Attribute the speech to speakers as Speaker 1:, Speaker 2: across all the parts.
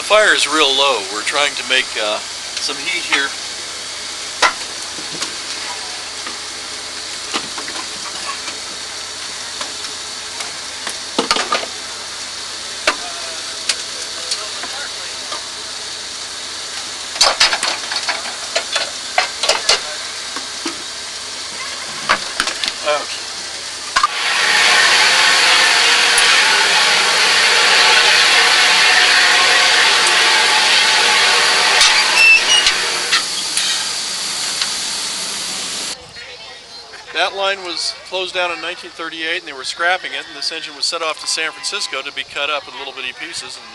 Speaker 1: fire is real low. We're trying to make some heat here. Okay. That line was closed down in 1938 and they were scrapping it, and this engine was sent off to San Francisco to be cut up in little bitty pieces and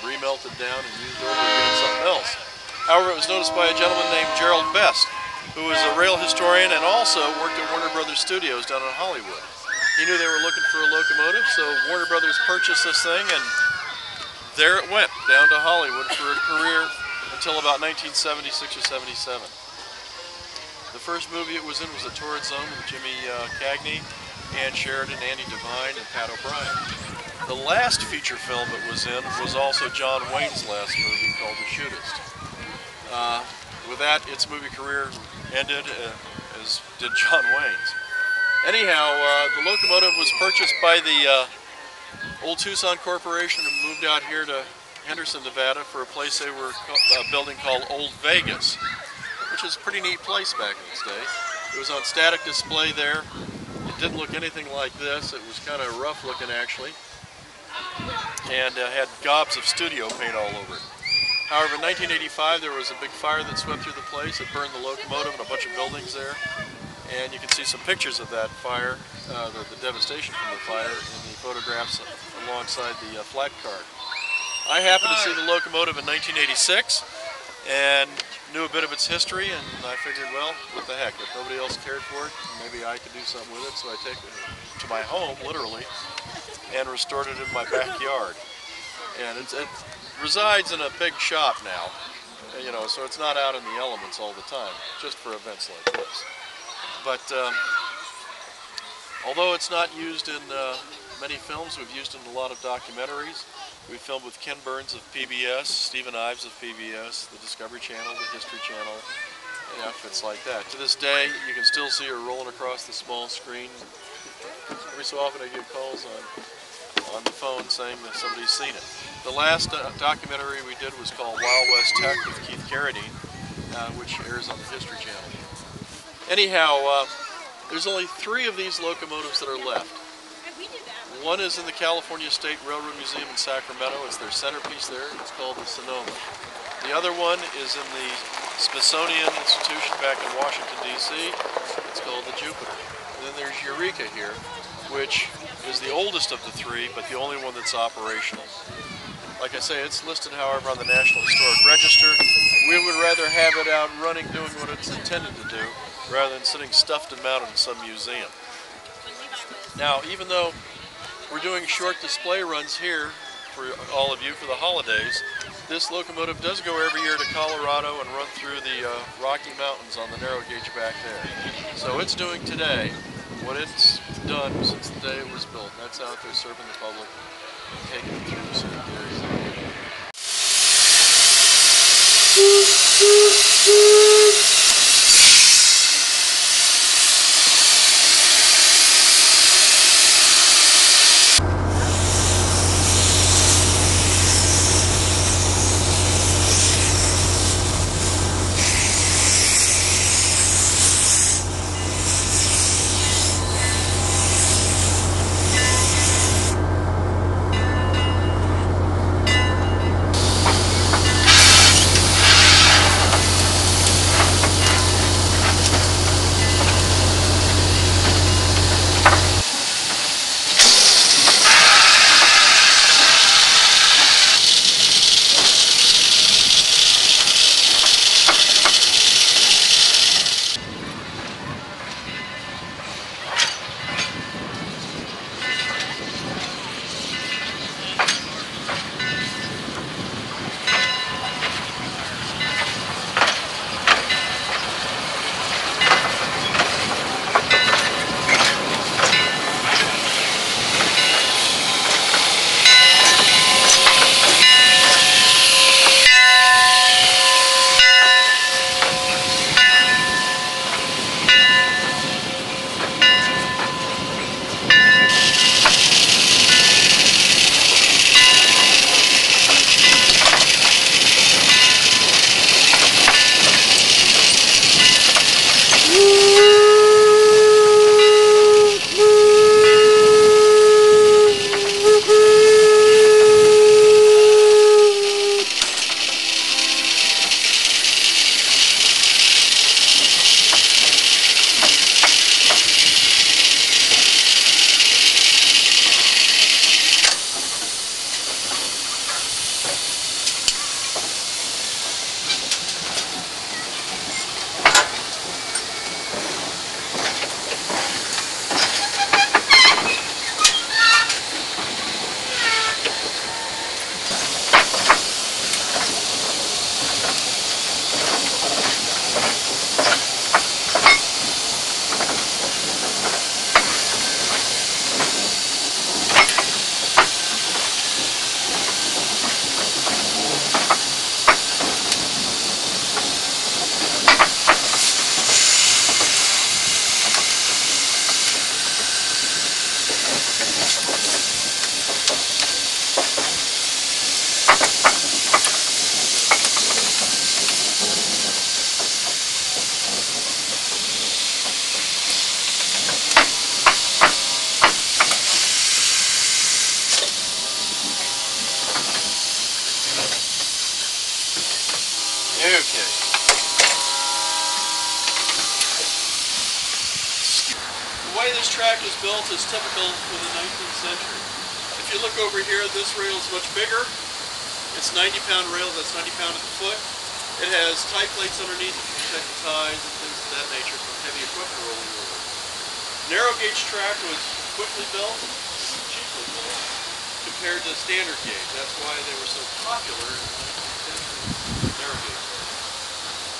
Speaker 1: remelted down and used over again in something else. However, it was noticed by a gentleman named Gerald Best, who was a rail historian and also worked at Warner Brothers Studios down in Hollywood. He knew they were looking for a locomotive, so Warner Brothers purchased this thing, and there it went, down to Hollywood for a career until about 1976 or 77. The first movie it was in was The Torrid Zone with Jimmy Cagney, Ann Sheridan, Andy Devine, and Pat O'Brien. The last feature film it was in was also John Wayne's last movie called The Shootist. With that, its movie career ended, as did John Wayne's. Anyhow, the locomotive was purchased by the old Tucson Corporation and moved out here to Henderson, Nevada for a place they were building called Old Vegas, which is a pretty neat place back in its day. It was on static display there. It didn't look anything like this. It was kind of rough looking actually, and had gobs of studio paint all over it. However, in 1985 there was a big fire that swept through the place. It burned the locomotive and a bunch of buildings there. And you can see some pictures of that fire, the devastation from the fire, in the photographs alongside the flat card. I happened to see the locomotive in 1986 and knew a bit of its history, and I figured, well, what the heck, if nobody else cared for it, maybe I could do something with it. So I take it to my home, literally, and restored it in my backyard. And it resides in a big shop now, you know, so it's not out in the elements all the time, just for events like this. But although it's not used in many films, we've used it in a lot of documentaries. We filmed with Ken Burns of PBS, Stephen Ives of PBS, the Discovery Channel, the History Channel, and outfits like that. To this day, you can still see her rolling across the small screen. Every so often I get calls on the phone saying that somebody's seen it. The last documentary we did was called Wild West Tech with Keith Carradine, which airs on the History Channel. Anyhow, there's only 3 of these locomotives that are left. One is in the California State Railroad Museum in Sacramento. It's their centerpiece there. It's called the Sonoma. The other one is in the Smithsonian Institution back in Washington, D.C. It's called the Jupiter. And then there's Eureka here, which is the oldest of the 3, but the only one that's operational. Like I say, it's listed, however, on the National Historic Register. We would rather have it out running, doing what it's intended to do, rather than sitting stuffed and mounted in some museum. Now, even though we're doing short display runs here for all of you for the holidays, this locomotive does go every year to Colorado and run through the Rocky Mountains on the narrow gauge back there. So it's doing today what it's done since the day it was built. That's out there serving the public and taking it through some areas. track was built is typical for the 19th century. If you look over here, this rail is much bigger. It's 90-pound rail, that's 90 pound at the foot. It has tie plates underneath to protect the ties and things of that nature from heavy equipment rolling over. Narrow gauge track was quickly built, cheaply built, compared to standard gauge. That's why they were so popular in the 19th century, narrow gauge.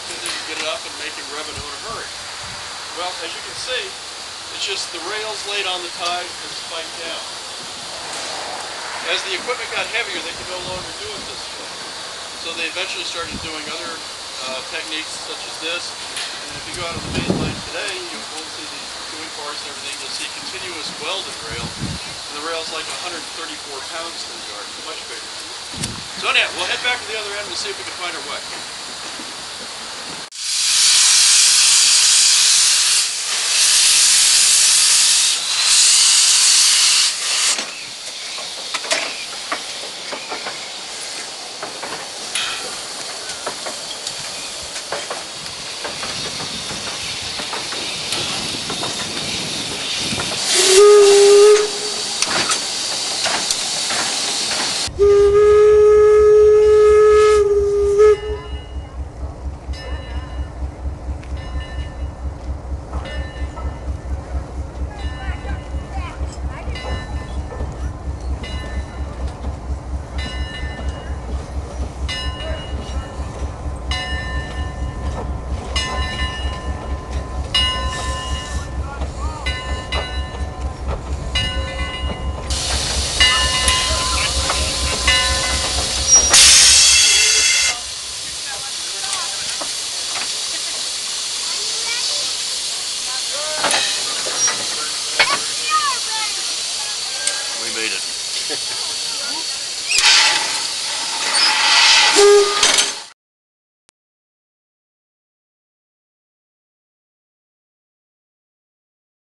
Speaker 1: Because you could get it up and make it revenue in a hurry. Well, as you can see, it's just the rails laid on the tie and spiked down. As the equipment got heavier, they could no longer do it this way. So they eventually started doing other techniques such as this. And if you go out on the main line today, you won't see these doing bars and everything. You'll see continuous welded rail. And the rail's like 134 pounds to the yard, much bigger. So anyhow, we'll head back to the other end and see if we can find our way. We made it.